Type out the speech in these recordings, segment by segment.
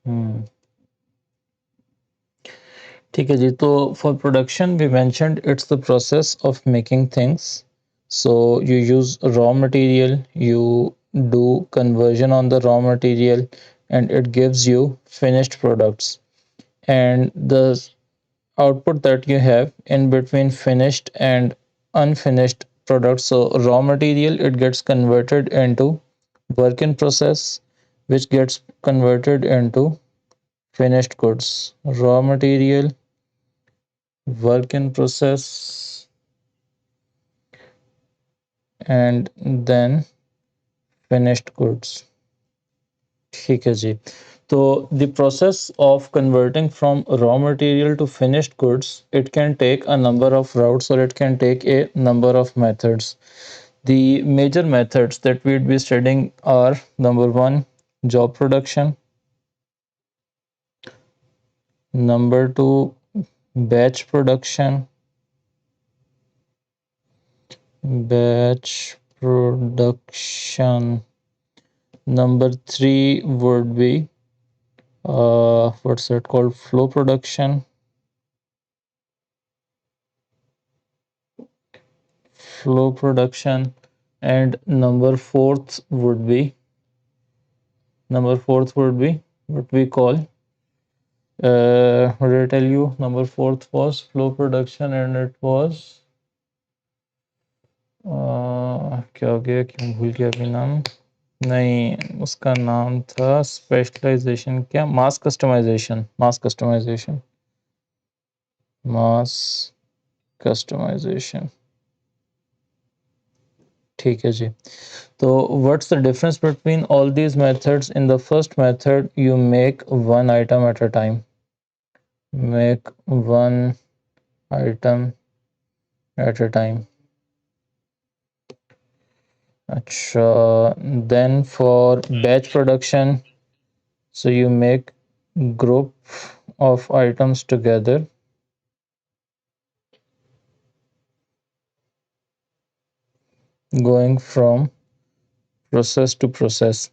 हम्म, ठीक है जी। तो for production we mentioned it's the process of making things. So you use raw material, you do conversion on the raw material, and it gives you finished products. And the output that you have in between finished and unfinished products, so raw material, it gets converted into work in process, which gets converted into finished goods. Raw material, work in process, and then finished goods. ठीक है जी। तो the process of converting from raw material to finished goods, it can take a number of routes, or it can take a number of methods. The major methods that we'd be studying are: number one, job production; number two, batch production; batch production; number three would be what's it called, flow production; flow production; and number fourth would be what we call, what did I tell you? Number fourth was flow production, and it was क्या हो गया, क्यों भूल गया अभी नाम? नहीं, उसका नाम था स्पेशलाइजेशन, क्या, मास कस्टमाइजेशन। ठीक है जी। तो what's the difference between all these methods? In the first method, you make one item at a time. Make one item at a time. Achha. Then for batch production, so you make group of items together, going from process to process.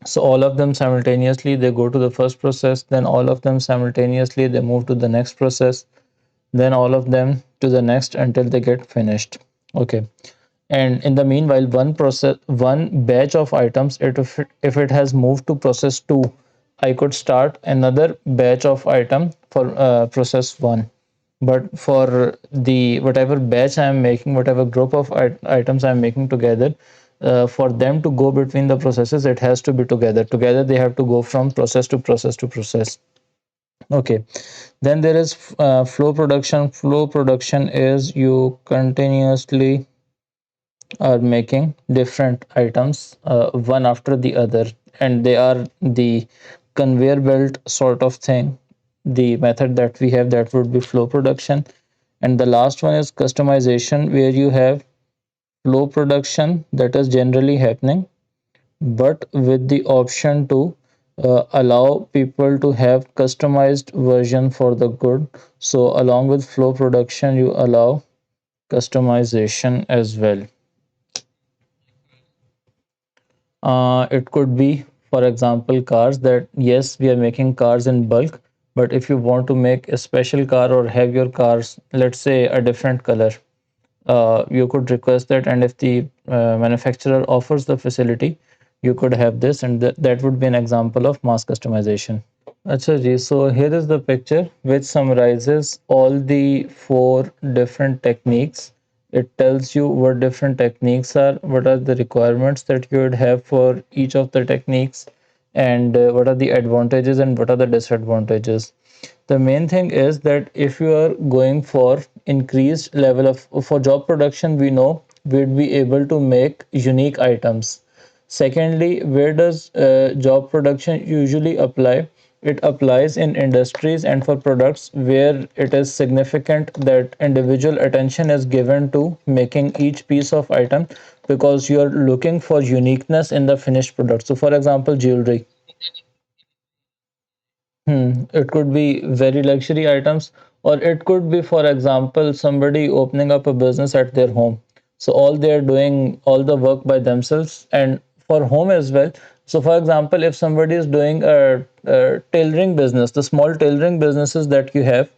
So all of them simultaneously, they go to the first process, then all of them simultaneously, they move to the next process, then all of them to the next until they get finished. Okay. And in the meanwhile, one batch of items, if it has moved to process 2, I could start another batch of item for process 1. But for the whatever batch I am making, whatever group of items I am making together, for them to go between the processes, it has to be together. They have to go from process to process to process. Okay. Then there is flow production. Flow production is you continuously are making different items, one after the other, and they are the conveyor belt sort of thing. The method that we have, that would be flow production. And the last one is customization, where you have flow production that is generally happening, but with the option to allow people to have customized version for the good. So along with flow production, you allow customization as well. It could be, for example, cars, that yes, we are making cars in bulk, but if you want to make a special car or have your cars, let's say, a different color, you could request that, and if the manufacturer offers the facility, you could have this, and that would be an example of mass customization. Acha ji, so here is the picture which summarizes all the four different techniques. It tells you what different techniques are, what are the requirements that you would have for each of the techniques, and what are the advantages and what are the disadvantages. The main thing is that if you are going for increased level of, for job production, we know we'd be able to make unique items. Secondly, where does job production usually apply? It applies in industries and for products where it is significant that individual attention is given to making each piece of item, because you are looking for uniqueness in the finished product. So for example, jewelry. It could be very luxury items, or it could be, for example, somebody opening up a business at their home. So all they're doing all the work by themselves, and for home as well. So for example, if somebody is doing a tailoring business, the small tailoring businesses that you have,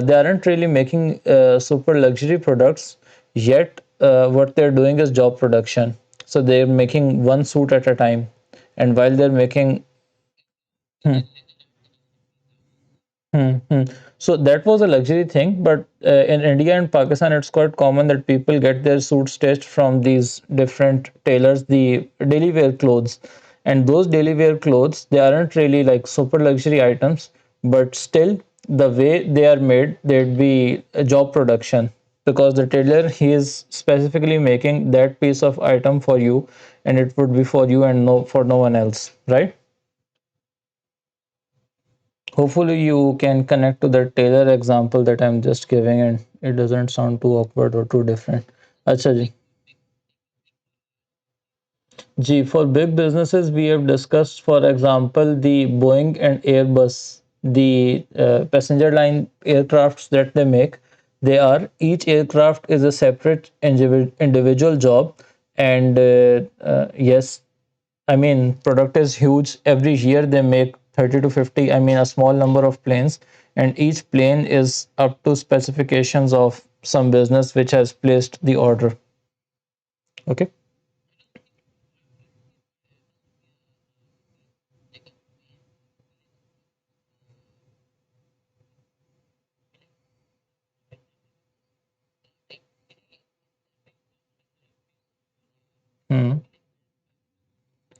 they aren't really making super luxury products yet. What they're doing is job production. So they're making one suit at a time, and while they're making hmm, hmm. So that was a luxury thing, but in India and Pakistan, it's quite common that people get their suits stitched from these different tailors, the daily wear clothes. And those daily wear clothes, they aren't really like super luxury items, but still, the way they are made, there'd be a job production because the tailor, he is specifically making that piece of item for you, and it would be for you and no for no one else, right? Hopefully you can connect to the Taylor example that I'm just giving and it doesn't sound too awkward or too different. Acha ji. Ji, for big businesses, we have discussed, for example, the Boeing and Airbus, the passenger line aircrafts that they make. They are each aircraft is a separate individual job, and yes, I mean, product is huge. Every year they make 30 to 50, I mean, a small number of planes, and each plane is up to specifications of some business which has placed the order. Okay. Hmm.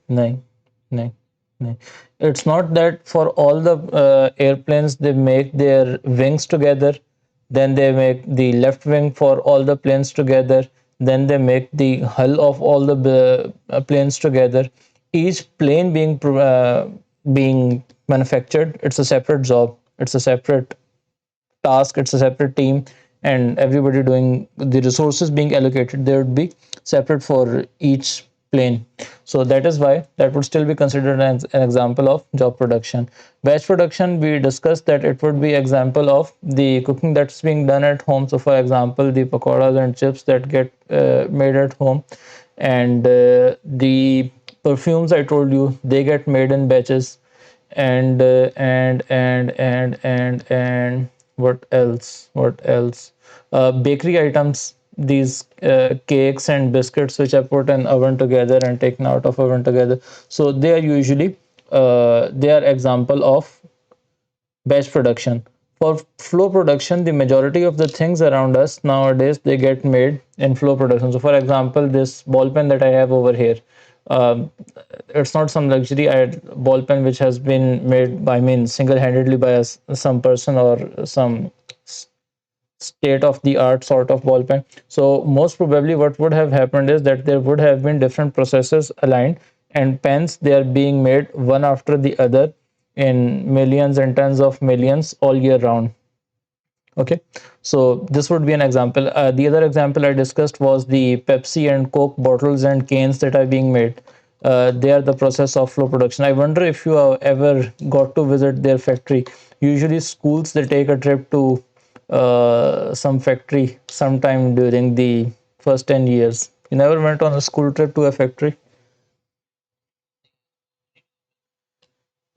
No, no, no. It's not that for all the airplanes they make their wings together, then they make the left wing for all the planes together, then they make the hull of all the planes together. Each plane being manufactured, it's a separate job. It's a separate task, it's a separate team, and everybody doing the resources being allocated, they would be separate for each plane. So that is why that would still be considered an example of job production. Batch production, we discussed that it would be example of the cooking that's being done at home. So for example, the pakoras and chips that get made at home, and the perfumes I told you, they get made in batches, and what else, bakery items, these cakes and biscuits which are put in oven together and taken out of oven together, so they are usually they are example of batch production. For flow production, the majority of the things around us nowadays, they get made in flow production. So for example, this ball pen that I have over here, um, it's not some luxury ball pen which has been made by, I mean, single-handedly by some person or some state of the art sort of ball pen. So most probably what would have happened is that there would have been different processes aligned, and pens, they are being made one after the other in millions and tens of millions all year round. Okay, so this would be an example. The other example I discussed was the Pepsi and Coke bottles and cans that are being made. They are the process of flow production. I wonder if you have ever got to visit their factory. Usually, schools, they take a trip to some factory sometime during the first 10 years. You never went on a school trip to a factory?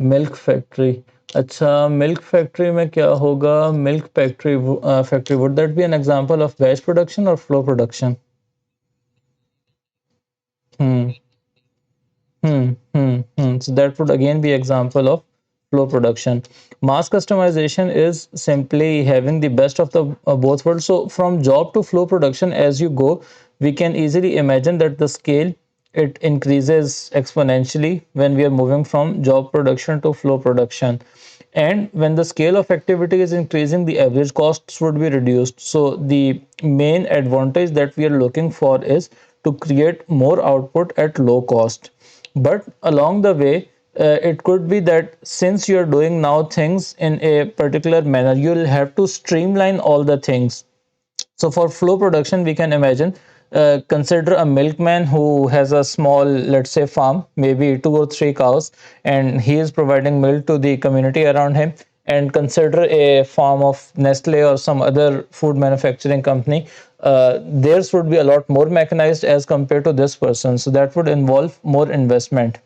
Milk factory. अच्छा, milk factory में क्या होगा? Milk factory, factory, would that be an example of batch production और flow production? Hmm. So that would again be example of flow production. Mass customization is simply having the best of the both worlds. So from job to flow production, as you go, we can easily imagine that the scale, it increases exponentially when we are moving from job production to flow production. And when the scale of activity is increasing, the average costs would be reduced. So the main advantage that we are looking for is to create more output at low cost. But along the way, it could be that since you're doing now things in a particular manner, you'll have to streamline all the things. So for flow production, we can imagine, consider a milkman who has a small, let's say, farm, maybe two or three cows, and he is providing milk to the community around him. And consider a farm of Nestle or some other food manufacturing company. Theirs would be a lot more mechanized as compared to this person. So that would involve more investment.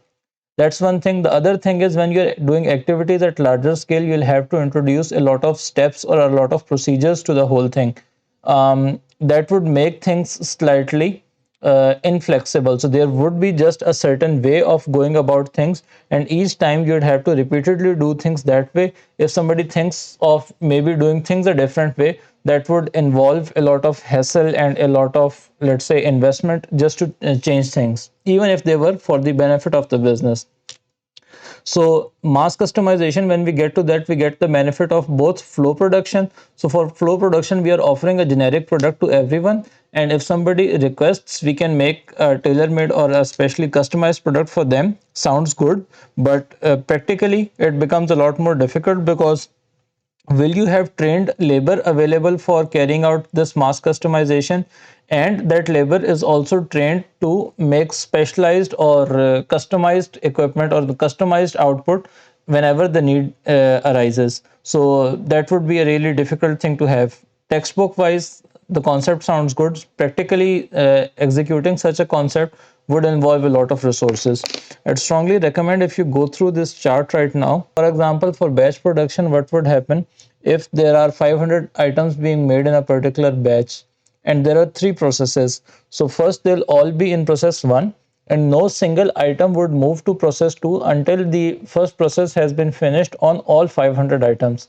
That's one thing. The other thing is when you're doing activities at larger scale, you'll have to introduce a lot of steps or a lot of procedures to the whole thing. That would make things slightly inflexible. So there would be just a certain way of going about things, and each time you'd have to repeatedly do things that way. If somebody thinks of maybe doing things a different way, that would involve a lot of hassle and a lot of, let's say, investment just to change things, even if they were for the benefit of the business. So mass customization, when we get to that, we get the benefit of both flow production. So for flow production, we are offering a generic product to everyone. And if somebody requests, we can make a tailor-made or a specially customized product for them. Sounds good, but practically it becomes a lot more difficult because will you have trained labor available for carrying out this mass customization, and that labor is also trained to make specialized or customized equipment or the customized output whenever the need arises. So that would be a really difficult thing to have. Textbook wise, the concept sounds good. Practically executing such a concept would involve a lot of resources. I'd strongly recommend if you go through this chart right now. For example, for batch production, what would happen if there are 500 items being made in a particular batch and there are three processes? So first they'll all be in process 1, and no single item would move to process 2 until the first process has been finished on all 500 items.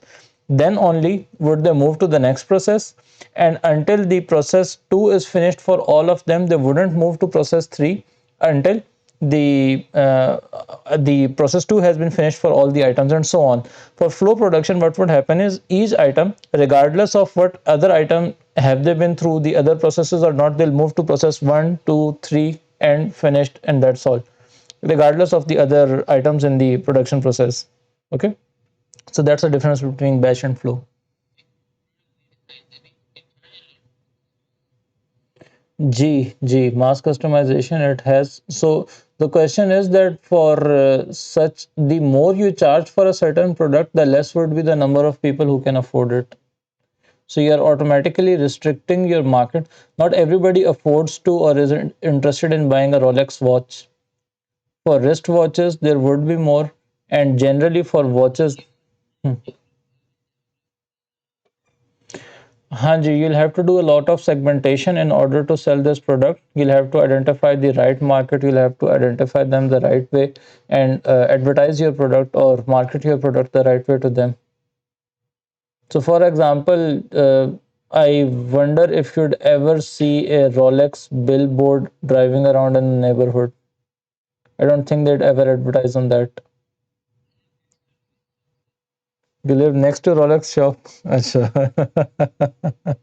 Then only would they move to the next process, and until the process 2 is finished for all of them, they wouldn't move to process 3 until the process 2 has been finished for all the items, and so on. For flow production, what would happen is each item, regardless of what other item have they been through the other processes or not, they'll move to process 1, 2, 3 and finished, and that's all, regardless of the other items in the production process. Okay, so that's the difference between batch and flow. Mass customization, it has. So the question is that for such, the more you charge for a certain product, the less would be the number of people who can afford it. So you are automatically restricting your market. Not everybody affords to or is interested in buying a Rolex watch. For wrist watches, there would be more, and generally for watches, hmm, Hanji, you'll have to do a lot of segmentation in order to sell this product. You'll have to identify the right market. You'll have to identify them the right way and advertise your product or market your product the right way to them. So, for example, I wonder if you'd ever see a Rolex billboard driving around in the neighborhood. I don't think they'd ever advertise on that. You live next to Rolex shop. Acha.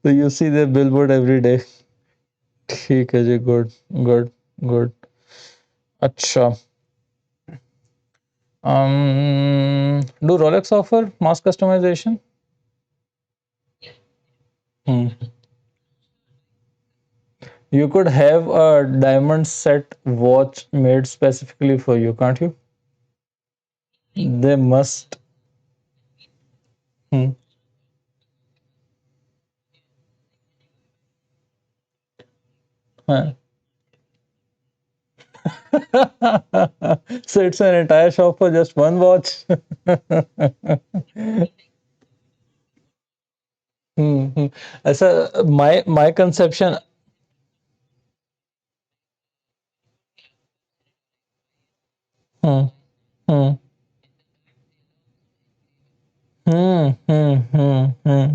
So you see their billboard every day. ठीक है जी, good, good, good. अच्छा. Do Rolex offer mass customization? Hmm. You could have a diamond set watch made specifically for you, can't you? They must. Hmm. Huh. So it's an entire shop for just one watch. Hmm. Hmm. So my conception. Hmm. Hmm.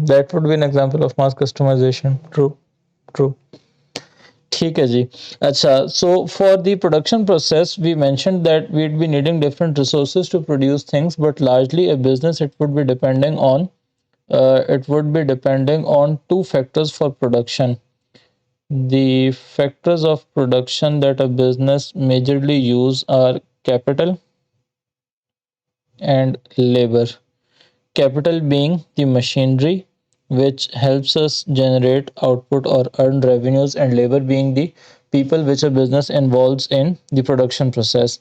That would be an example of mass customization. True, true. ठीक है जी. अच्छा, so for the production process, we mentioned that we'd be needing different resources to produce things, but largely a business, it would be depending on two factors for production. The factors of production that a business majorly use are capital and labor. Capital being the machinery which helps us generate output or earn revenues, and labor being the people which a business involves in the production process.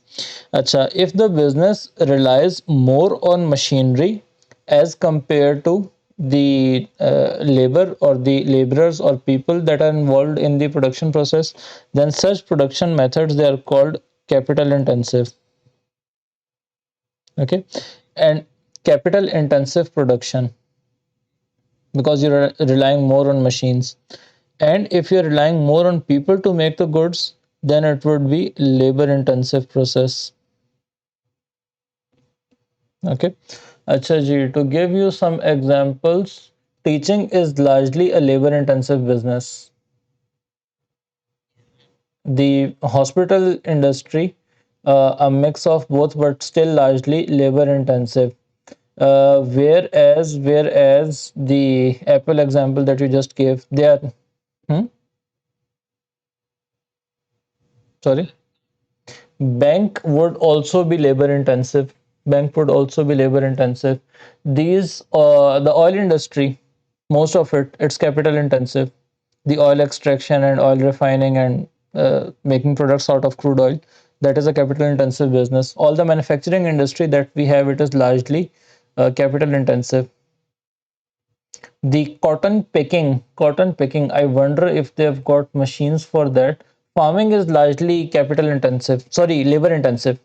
Acha, if the business relies more on machinery as compared to the labor or the laborers or people that are involved in the production process, then such production methods, they are called capital intensive. Okay, and capital intensive production, because you're relying more on machines. And if you're relying more on people to make the goods, then it would be labor intensive process. Okay. Acha ji, to give you some examples, teaching is largely a labor intensive business. The hospital industry, a mix of both, but still largely labor intensive. Whereas the Apple example that you just gave, they are, hmm? Sorry, bank would also be labor intensive. Bank would also be labor intensive. These, the oil industry, most of it, it's capital intensive. The oil extraction and oil refining and making products out of crude oil, that is a capital intensive business. All the manufacturing industry that we have, it is largely capital intensive. The cotton picking, I wonder if they've got machines for that. Farming is largely capital intensive, sorry, labor intensive.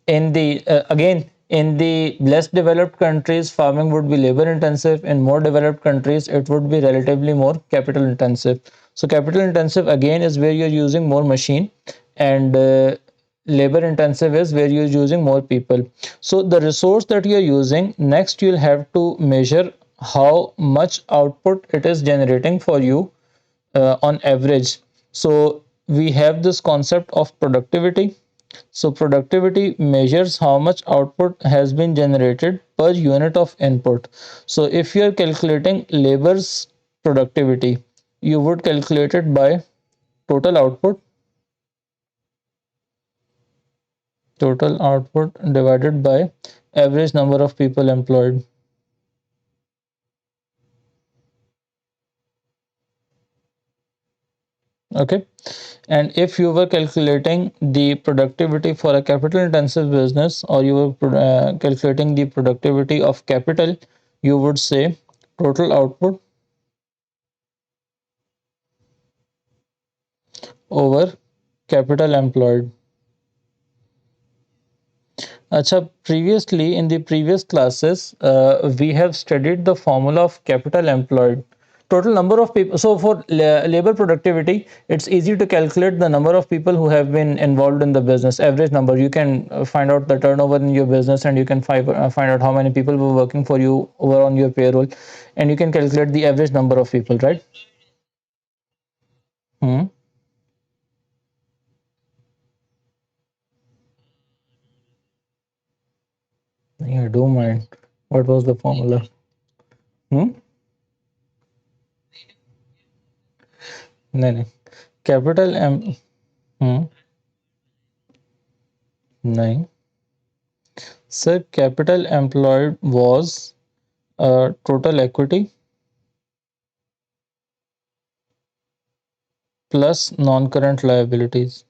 In the again, in the less developed countries, farming would be labor intensive. In more developed countries, it would be relatively more capital intensive. So capital intensive again is where you're using more machine, and labor intensive is where you're using more people. So the resource that you're using, next you'll have to measure how much output it is generating for you on average. So we have this concept of productivity. So productivity measures how much output has been generated per unit of input. So if you are calculating labor's productivity, you would calculate it by total output divided by average number of people employed. Okay. And if you were calculating the productivity for a capital intensive business, or you were calculating the productivity of capital, you would say total output over capital employed. Acha, previously in the previous classes, we have studied the formula of capital employed. Total number of people. So for labor productivity, it's easy to calculate the number of people who have been involved in the business. Average number. You can find out the turnover in your business, and you can find out how many people were working for you over on your payroll, and you can calculate the average number of people, right? Hmm. Yeah, do mind. What was the formula? Hmm. No, no. Capital M. Hmm. Nine. Sir, capital employed was total equity plus non-current liabilities.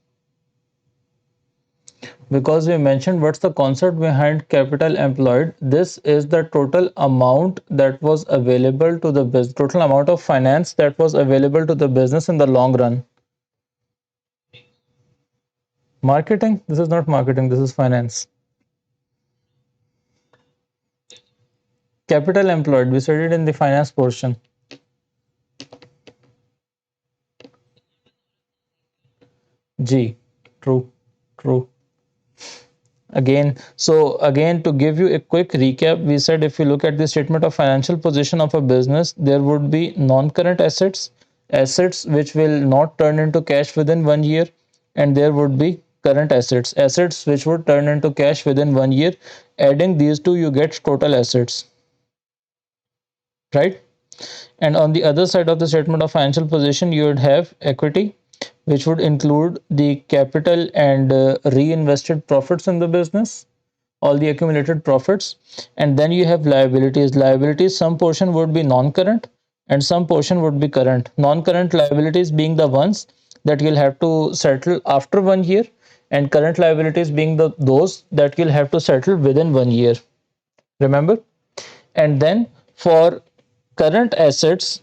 Because we mentioned what's the concept behind capital employed, this is the total amount that was available to the business, total amount of finance that was available to the business in the long run. Marketing? This is not marketing, this is finance. Capital employed, we studied in the finance portion. G. True. True. Again, to give you a quick recap, we said if you look at the statement of financial position of a business, there would be non-current assets, assets which will not turn into cash within 1 year, and there would be current assets, assets which would turn into cash within 1 year. Adding these two, you get total assets, right? And on the other side of the statement of financial position, you would have equity, which would include the capital and reinvested profits in the business, all the accumulated profits. And then you have liabilities, some portion would be non-current and some portion would be current. Non-current liabilities being the ones that you'll have to settle after 1 year, and current liabilities being those that you'll have to settle within 1 year. Remember? And then for current assets,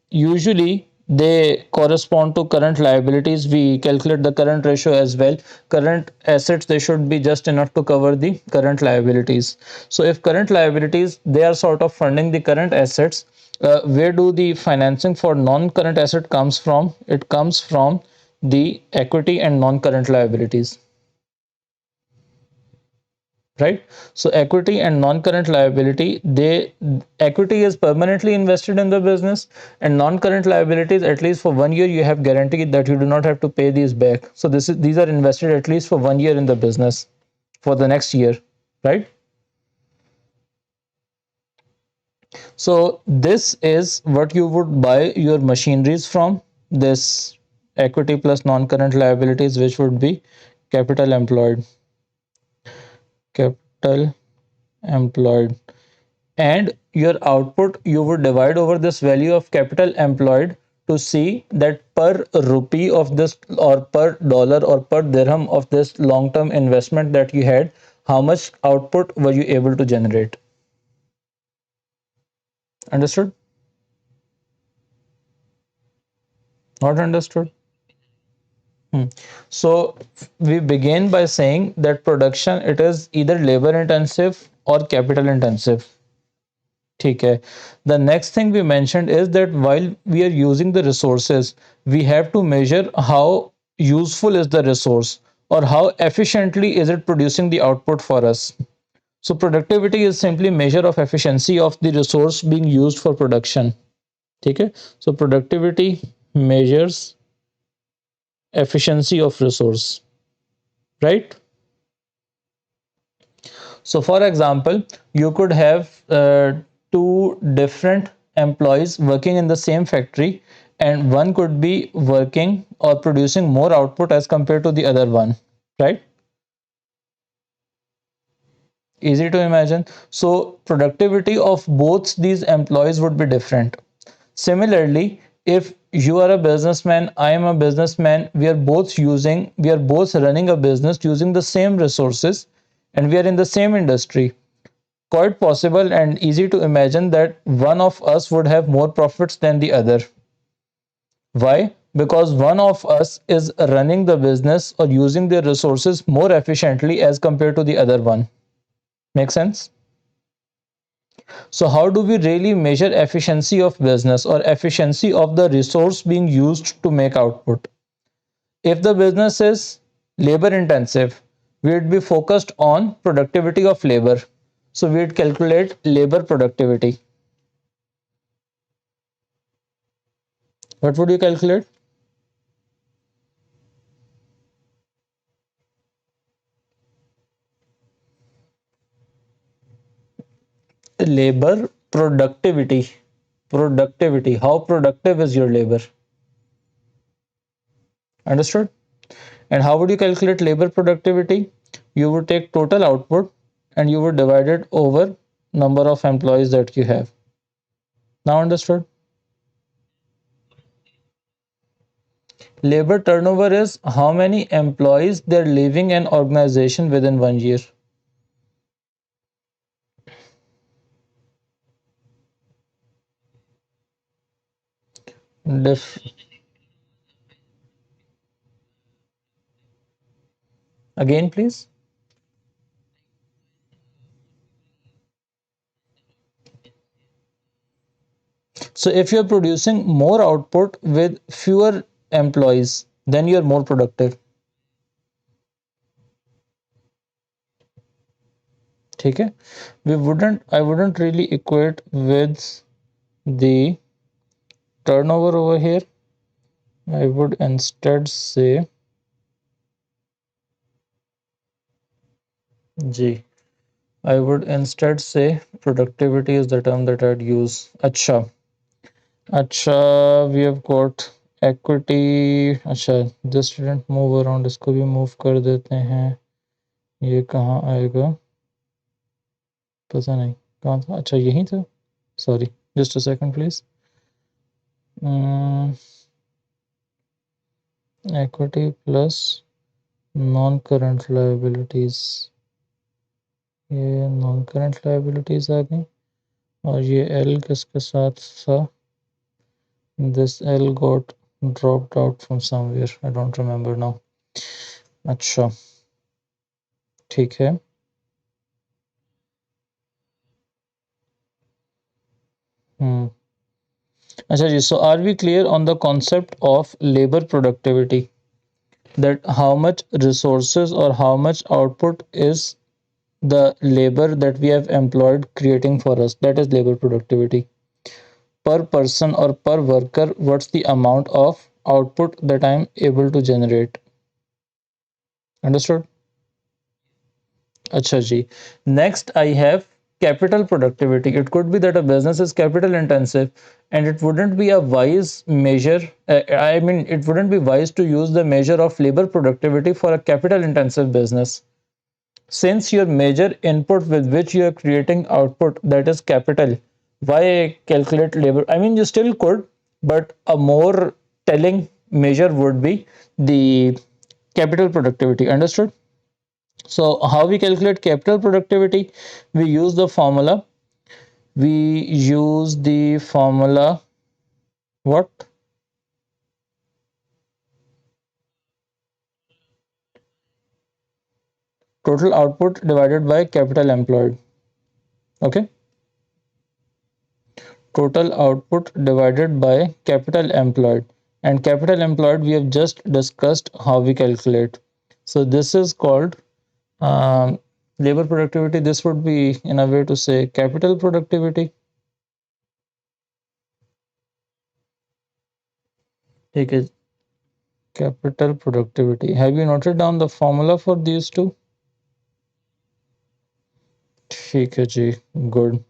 usually they correspond to current liabilities. We calculate the current ratio as well. Current assets, they should be just enough to cover the current liabilities. So if current liabilities, they are sort of funding the current assets, where do the financing for non-current asset comes from? It comes from the equity and non-current liabilities, right? So equity and non-current liability, they, equity is permanently invested in the business, and non-current liabilities, at least for 1 year you have guaranteed that you do not have to pay these back. So these are invested at least for 1 year in the business for the next year, right? So this is what you would buy your machineries from, this equity plus non-current liabilities, which would be capital employed. Capital employed. And your output, you would divide over this value of capital employed to see that per rupee of this, or per dollar or per dirham of this long term investment that you had, how much output were you able to generate. Understood? Not understood? Hmm. So we begin by saying that production, it is either labor intensive or capital intensive. ठीक है. The next thing we mentioned is that while we are using the resources, we have to measure how useful is the resource, or how efficiently is it producing the output for us. So productivity is simply measure of efficiency of the resource being used for production. ठीक है. So productivity measures efficiency of resource, right? So, for example, you could have two different employees working in the same factory, and one could be working or producing more output as compared to the other one, right? Easy to imagine. So, productivity of both these employees would be different. Similarly, if you are a businessman, I am a businessman, we are both running a business using the same resources, and we are in the same industry. Quite possible and easy to imagine that one of us would have more profits than the other. Why? Because one of us is running the business or using the resources more efficiently as compared to the other one. Make sense? So, how do we really measure efficiency of business or efficiency of the resource being used to make output? If the business is labor intensive, we'd be focused on productivity of labor. So, we'd calculate labor productivity. What would you calculate? Labor productivity. Productivity. How productive is your labor? Understood? And how would you calculate labor productivity? You would take total output and you would divide it over number of employees that you have. Now understood? Labor turnover is how many employees they're leaving an organization within 1 year. Def- Again, please. So if you're producing more output with fewer employees, then you're more productive. ठीक है. I wouldn't really equate with the turnover over here. I would instead say G. I would instead say productivity is the term that I'd use. अच्छा. अच्छा, we have got equity. अच्छा, this didn't move around. इसको भी move कर देते हैं. ये कहाँ आएगा? पता नहीं कहाँ था. अच्छा, यहीं था. Sorry, just a second, please. Equity plus non-current liabilities. ये नॉन करंट लाइबिलिटीज आ गई, और ये एल किसके साथ था? This L got dropped out from somewhere. I don't remember now. अच्छा, ठीक है. Hmm. अच्छा जी, so are we clear on the concept of labor productivity? That how much resources or how much output is the labor that we have employed creating for us? That is labor productivity. Per person or per worker, what's the amount of output that I'm able to generate? Understood? Acha ji. Next, I have capital productivity. It could be that a business is capital intensive and it wouldn't be a wise measure. I mean, it wouldn't be wise to use the measure of labor productivity for a capital intensive business. Since your major input with which you are creating output, that is capital, why calculate labor? I mean, you still could, but a more telling measure would be the capital productivity. Understood? So how we calculate capital productivity? We use the formula. We use the formula what? Total output divided by capital employed. Okay. Total output divided by capital employed. And capital employed we have just discussed how we calculate. So this is called labor productivity. This would be in a way to say capital productivity. Take it capital productivity. Have you noted down the formula for these two? ठीक है जी, good.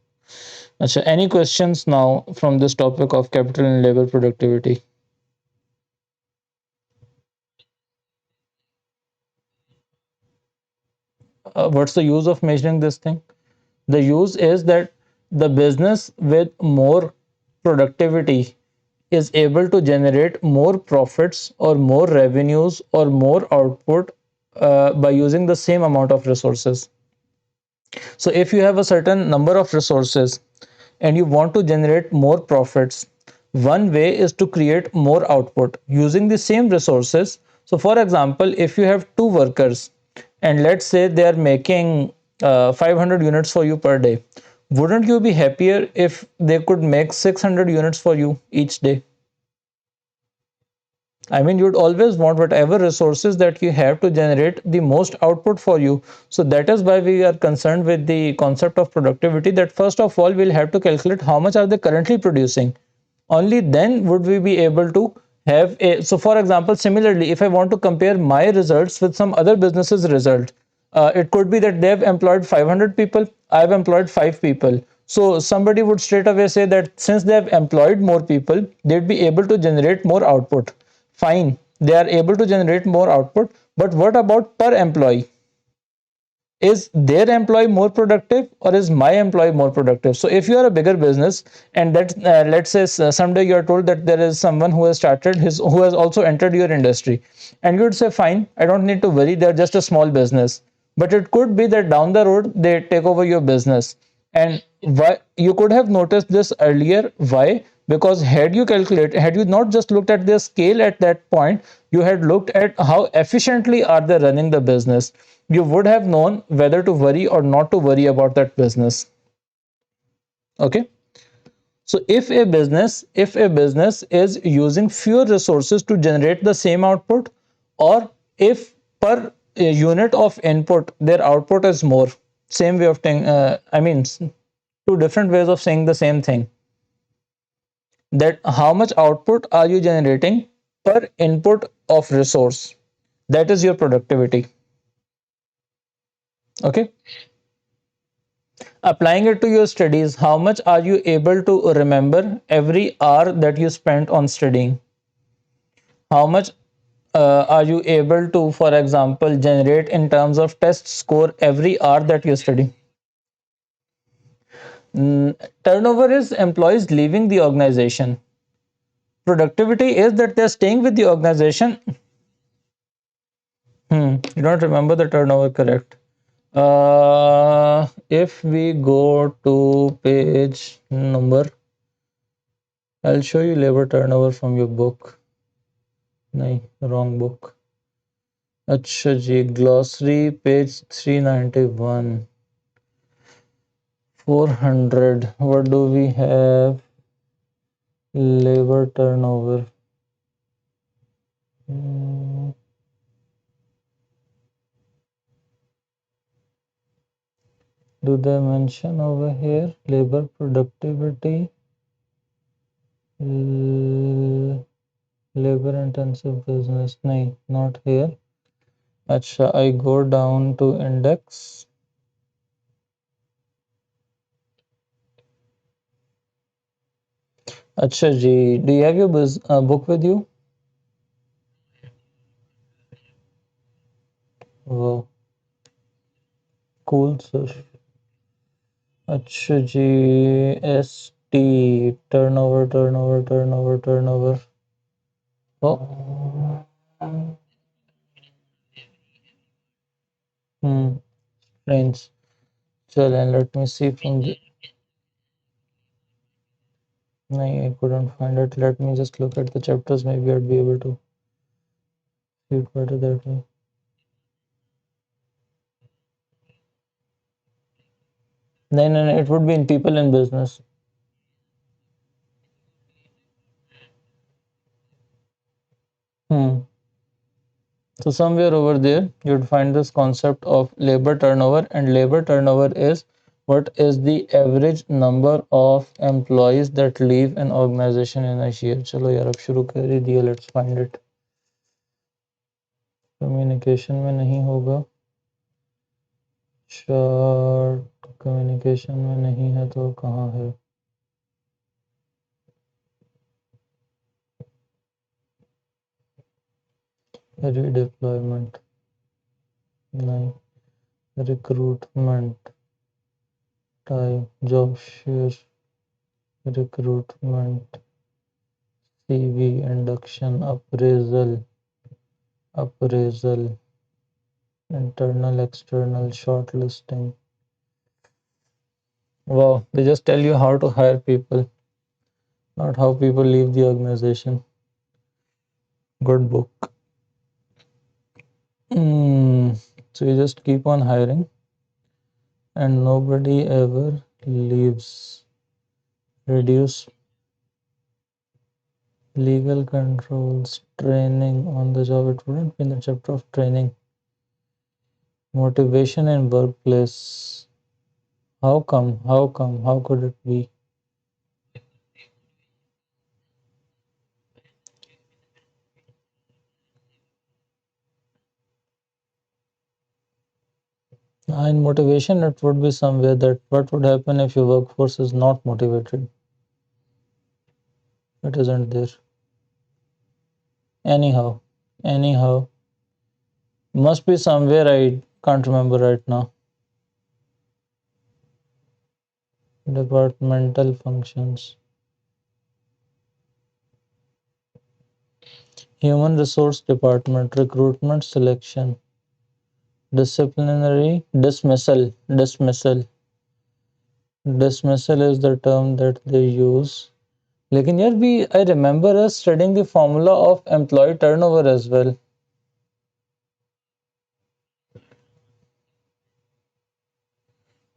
अच्छा, any questions now from this topic of capital and labor productivity? What's the use of measuring this thing? The use is that the business with more productivity is able to generate more profits or more revenues or more output by using the same amount of resources. So if you have a certain number of resources and you want to generate more profits, one way is to create more output using the same resources. So for example, if you have two workers and let's say they are making 500 units for you per day, wouldn't you be happier if they could make 600 units for you each day? I mean, you'd always want whatever resources that you have to generate the most output for you. So that is why we are concerned with the concept of productivity, that first of all, we'll have to calculate how much are they currently producing. Only then would we be able to have a, so for example, similarly, if I want to compare my results with some other business's result, it could be that they've employed 500 people, I've employed 5 people. So somebody would straight away say that since they have employed more people, they'd be able to generate more output. Fine, they are able to generate more output, but what about per employee? Is their employee more productive or is my employee more productive? So if you are a bigger business and that let's say someday you are told that there is someone who has started his, who has also entered your industry, and you would say fine, I don't need to worry, they're just a small business. But it could be that down the road they take over your business. And why you could have noticed this earlier? Why? Because had you calculated, had you not just looked at their scale at that point, you had looked at how efficiently are they running the business, you would have known whether to worry or not to worry about that business. Okay. So if a business is using fewer resources to generate the same output, or if per unit of input their output is more, same way of thing, I mean, two different ways of saying the same thing, that how much output are you generating per input of resource, that is your productivity. Okay. Applying it to your studies, how much are you able to remember every hour that you spent on studying? How much are you able to, for example, generate in terms of test score every hour that you study? Turnover is employees leaving the organization. Productivity is that they're staying with the organization. You don't remember the turnover, correct? If we go to page number I'll show you labor turnover from your book. नहीं, wrong book. अच्छा जी, glossary page 391. 400. What do we have? Labor turnover. Do they mention over here labor productivity? Labor intensive business? No, not here. Acha, I go down to index. Acha ji, do you have your book with you? Wow, cool sir. अच्छा जी, ST turnover, turnover, turnover, turnover. Oh, strange. Chal, and let me see from the. No, I couldn't find it. Let me just look at the chapters. Maybe I'd be able to see it better that way. No, no, no. It would be in people in business. Hmm. So somewhere over there, you'd find this concept of labor turnover, and labor turnover is what is the average number of employees that leave an organization in a year. चलो यार अब शुरू कर ही दिया, let's find it. Communication में नहीं होगा, chart communication में नहीं है तो कहाँ है? रिडिप्लॉयमेंट नहीं, recruitment time, job share, recruitment, CV, induction, appraisal, internal, external, shortlisting. Wow, they just tell you how to hire people, not how people leave the organization. Good book. So you just keep on hiring and nobody ever leaves. Reduce legal controls, training on the job. It wouldn't be in the chapter of training. Motivation in workplace. How come? How come? How could it be? In motivation, it would be somewhere that what would happen if your workforce is not motivated? It isn't there. Anyhow, must be somewhere. I can't remember right now. Departmental functions. Human resource department, recruitment, selection, disciplinary, dismissal is the term that they use. लेकिन यार भी I remember us studying the formula of employee turnover as well.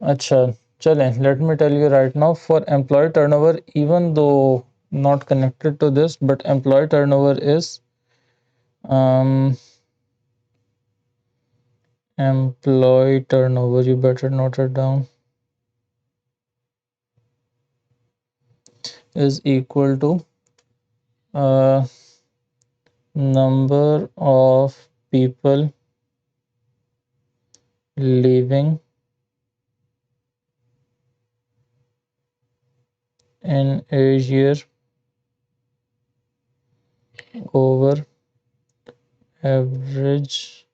अच्छा, चलें, let me tell you right now, for employee turnover, even though not connected to this, but employee turnover is employee turnover, you better note it down, is equal to uh, number of people leaving in a year over average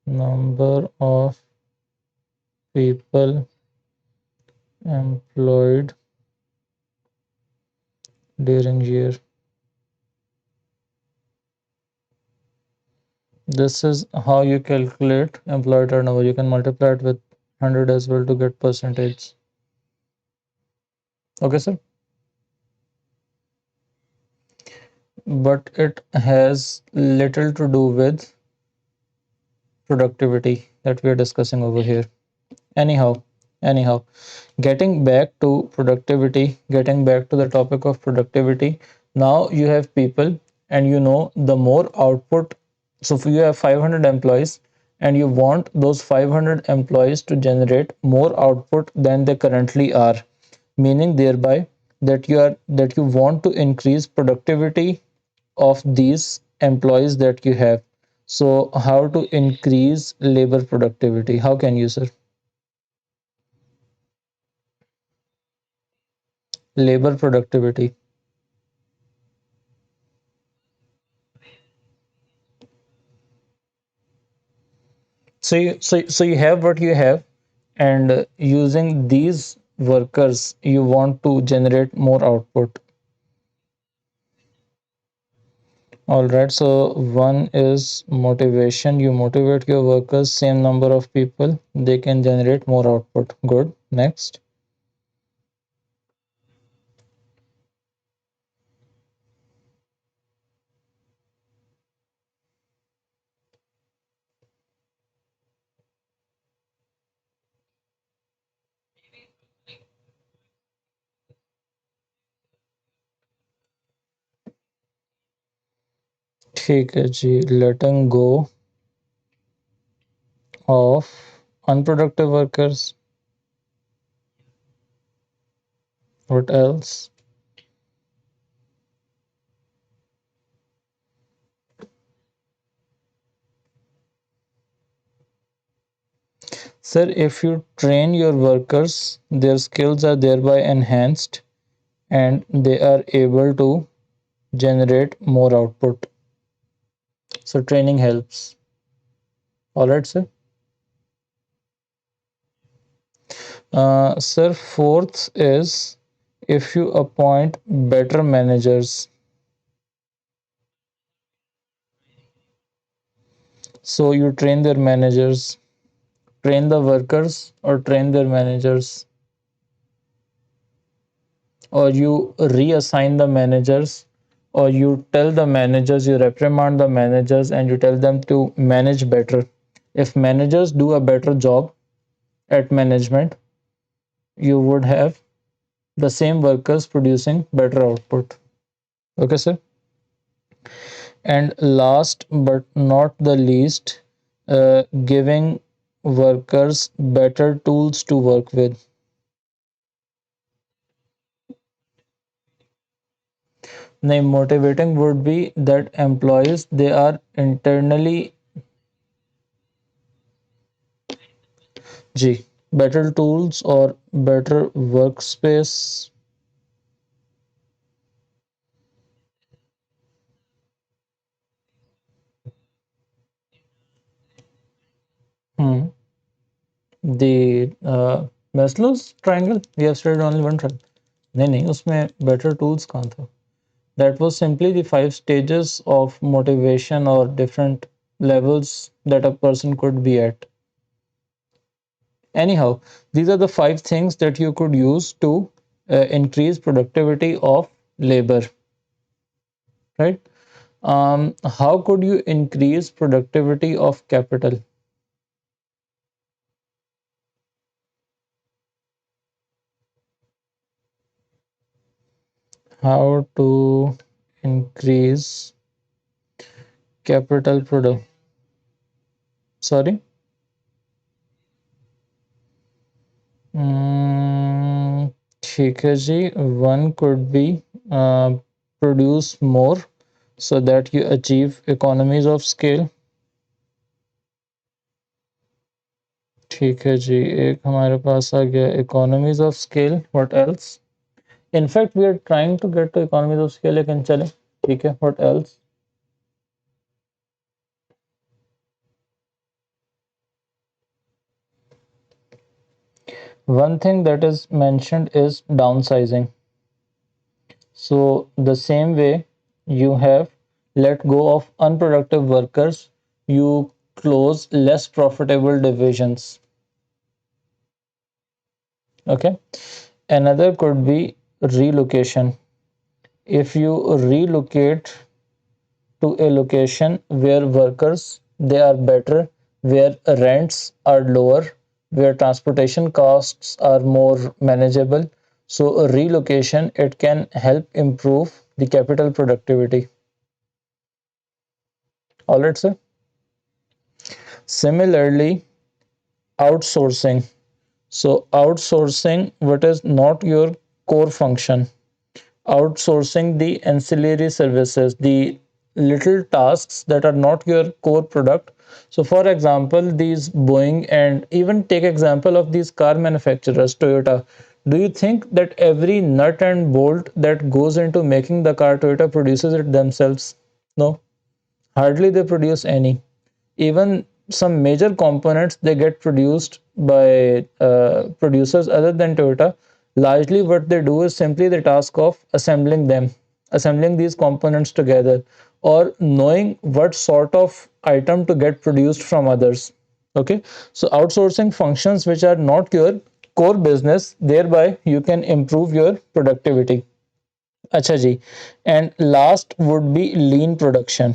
number of people employed during year. This is how you calculate employee turnover. You can multiply it with 100 as well to get percentage. Okay, sir? but it has little to do with productivity that we are discussing over here. Anyhow, getting back to productivity, getting back to the topic of productivity. Now you have people, and the more output. So if you have 500 employees, and you want those 500 employees to generate more output than they currently are, meaning thereby that you want to increase productivity of these employees that you have. So how to increase labor productivity? How can you, sir? Labor productivity. So you have what you have, and using these workers, you want to generate more output. All right. So one is motivation. You motivate your workers, same number of people, they can generate more output. Good. Next. ठीक है जी. Letting go of unproductive workers. What else? Sir, if you train your workers, their skills are thereby enhanced and they are able to generate more output. So training helps. All right, sir. Sir, fourth is if you appoint better managers. So you train their managers, train the workers, or train their managers, or you reassign the managers, or you tell the managers, you reprimand the managers, and you tell them to manage better. If managers do a better job at management, you would have the same workers producing better output. Okay, sir. And last but not the least, giving workers better tools to work with. Now, motivating would be that employees, they are internally G, better tools or better workspace. Hmm. The Maslow's triangle, we have studied only one triangle. नहीं नहीं उसमें better tools कहाँ था? That was simply the 5 stages of motivation or different levels that a person could be at. Anyhow, these are the 5 things that you could use to increase productivity of labor, right? How could you increase productivity of capital? How to increase capital product? Sorry. Hmm, ठीक है जी. One could be uh, produce more so that you achieve economies of scale. ठीक है जी. एक हमारे पास आ गया economies of scale. What else? In fact, we are trying to get to economies of scale. लेकिन चले. ठीक है. What else? One thing that is mentioned is downsizing. So the same way you have let go of unproductive workers, you close less profitable divisions. Okay. Another could be relocation. If you relocate to a location where workers they are better, where rents are lower, where transportation costs are more manageable. So a relocation it can help improve the capital productivity. All right, sir. Similarly, outsourcing. So outsourcing what is not your core function, outsourcing the ancillary services, the little tasks that are not your core product. So for example, these Boeing, and even take example of these car manufacturers, Toyota. Do you think that every nut and bolt that goes into making the car, Toyota produces it themselves? No, hardly they produce any. Even some major components they get produced by producers other than Toyota. Largely what they do is simply the task of assembling them, assembling these components together, or knowing what sort of item to get produced from others. Okay, so outsourcing functions which are not your core business, thereby you can improve your productivity. Acha ji. And last would be lean production.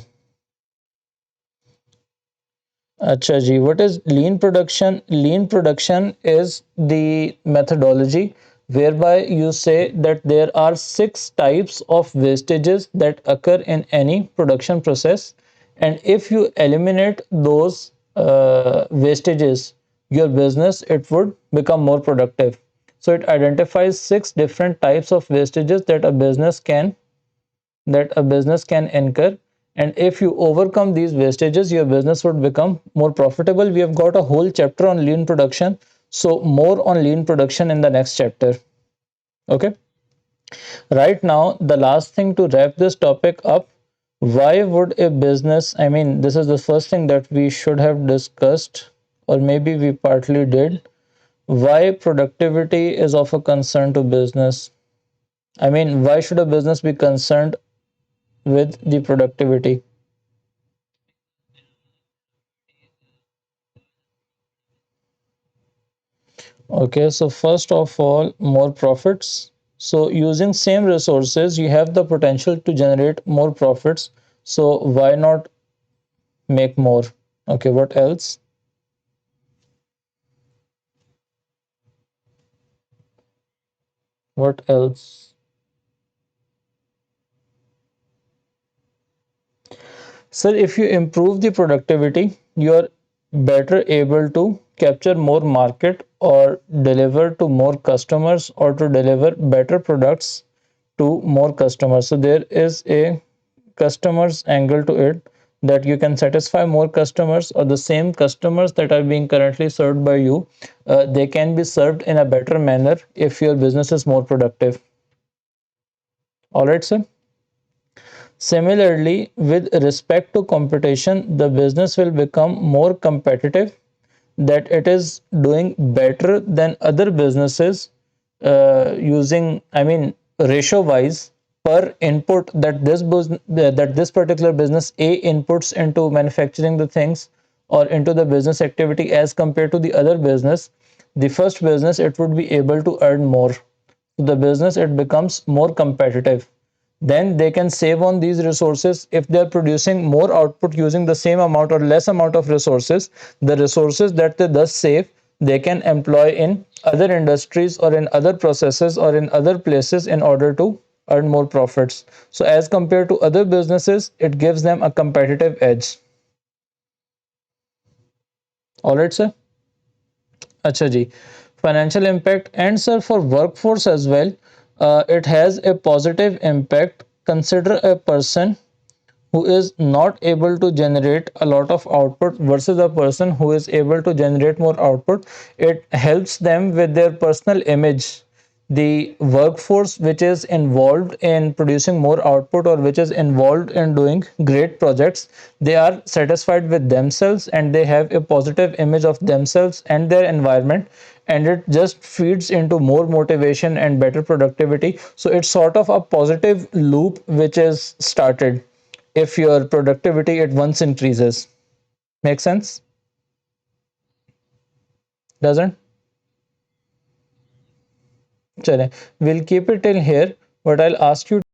Acha ji, what is lean production? Lean production is the methodology whereby you say that there are six types of wastages that occur in any production process, and if you eliminate those wastages, your business it would become more productive. So it identifies six different types of wastages that a business can incur, and if you overcome these wastages your business would become more profitable. We have got a whole chapter on lean production, so more on lean production in the next chapter. Okay, right now the last thing to wrap this topic up, why would a business, I mean this is the first thing that we should have discussed, or maybe we partly did, why productivity is of a concern to business. I mean, why should a business be concerned with the productivity? Okay, so first of all, more profits. So using same resources, you have the potential to generate more profits. So why not make more? Okay, what else? What else? Sir, if you improve the productivity, you are better able to capture more market or deliver to more customers or to deliver better products to more customers. So there is a customers angle to it, that you can satisfy more customers, or the same customers that are being currently served by you, they can be served in a better manner if your business is more productive. All right, sir. Similarly, with respect to competition, the business will become more competitive, that it is doing better than other businesses, using, I mean, ratio wise, per input that this particular business A inputs into manufacturing the things or into the business activity, as compared to the other business, the first business it would be able to earn more. The business it becomes more competitive, then they can save on these resources. If they're producing more output using the same amount or less amount of resources, the resources that they thus save, they can employ in other industries or in other processes or in other places in order to earn more profits. So as compared to other businesses, it gives them a competitive edge. All right, sir. Acha ji. Financial impact, and sir, for workforce as well, it has a positive impact. Consider a person who is not able to generate a lot of output versus a person who is able to generate more output. It helps them with their personal image. The workforce which is involved in producing more output, or which is involved in doing great projects, they are satisfied with themselves and they have a positive image of themselves and their environment, and it just feeds into more motivation and better productivity. So it's sort of a positive loop which is started if your productivity at once increases. Make sense? Doesn't? Chale. We'll keep it till here, but I'll ask you